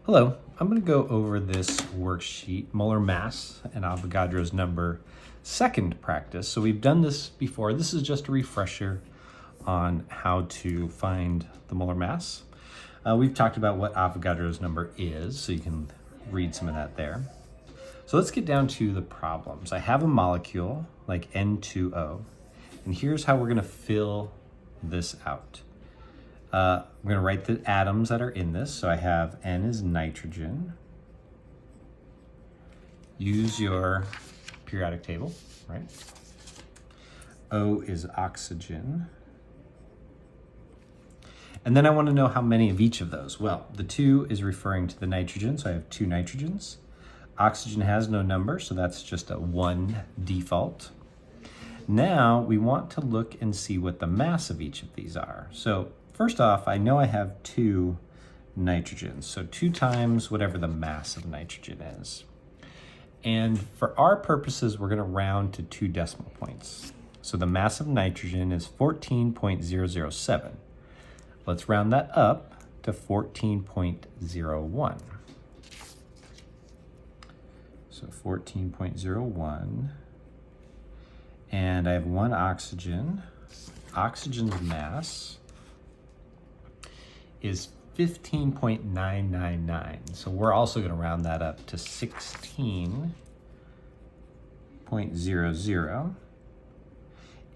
Hello, I'm going to go over this worksheet, molar mass and Avogadro's number, second practice. So we've done this before. This is just a refresher on how to find the molar mass. We've talked about what Avogadro's number is, so you can read some of that there. So let's get down to the problems. I have a molecule like N2O, and here's how we're going to fill this out. I'm going to write the atoms that are in this. So I have N is nitrogen. Use your periodic table, right? O is oxygen. And then I want to know how many of each of those. Well, the 2 is referring to the nitrogen, so I have 2 nitrogens. Oxygen has no number, so that's just a 1 default. Now we want to look and see what the mass of each of these are. So first off, I know I have 2 nitrogens, so 2 times whatever the mass of nitrogen is. And for our purposes, we're going to round to 2 decimal points. So the mass of nitrogen is 14.007. Let's round that up to 14.01. So 14.01. And I have 1 oxygen. Oxygen's mass is 15.999. So we're also going to round that up to 16.00.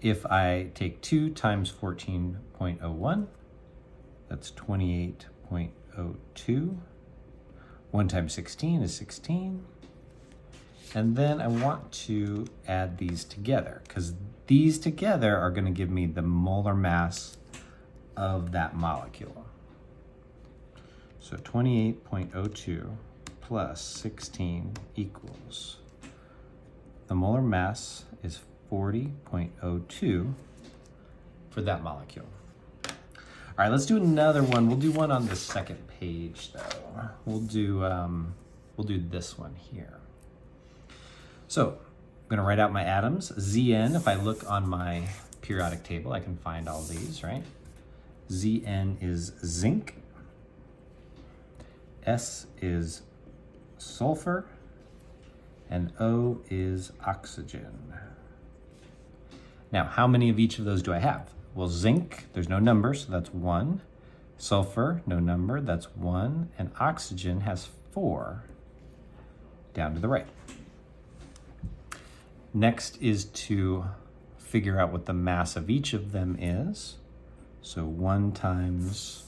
If I take 2 times 14.01, that's 28.02. 1 times 16 is 16. And then I want to add these together because these together are going to give me the molar mass of that molecule. So 28.02 plus 16 equals, the molar mass is 40.02 for that molecule. All right, let's do another one. We'll do one on the second page though. We'll do this one here. So I'm going to write out my atoms. Zn, if I look on my periodic table, I can find all these, right? Zn is zinc. S is sulfur. And O is oxygen. Now, how many of each of those do I have? Well, zinc, there's no number, so that's 1. Sulfur, no number, that's 1. And oxygen has 4 down to the right. Next is to figure out what the mass of each of them is. So 1 times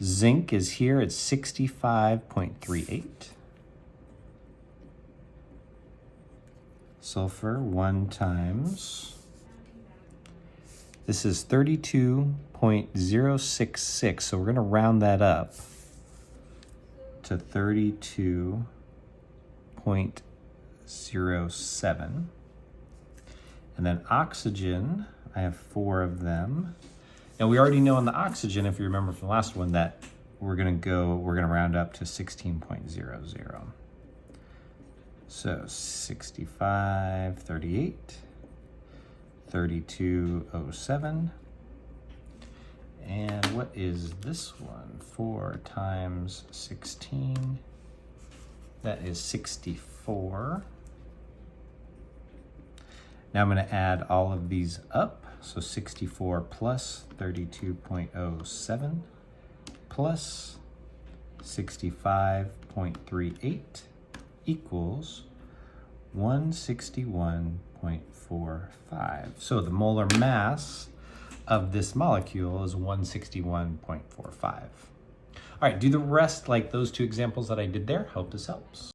zinc is here at 65.38. Sulfur, 1 times, this is 32.066. So we're going to round that up to 32.07. And then oxygen, I have 4 of them. Now we already know on the oxygen, if you remember from the last one, that we're going to round up to 16.00. So 65, 38, 32.07. And what is this one? 4 times 16, that is 64. Now I'm going to add all of these up. So 64 plus 32.07 plus 65.38 equals 161.45. So the molar mass of this molecule is 161.45. All right, do the rest like those 2 examples that I did there. Hope this helps.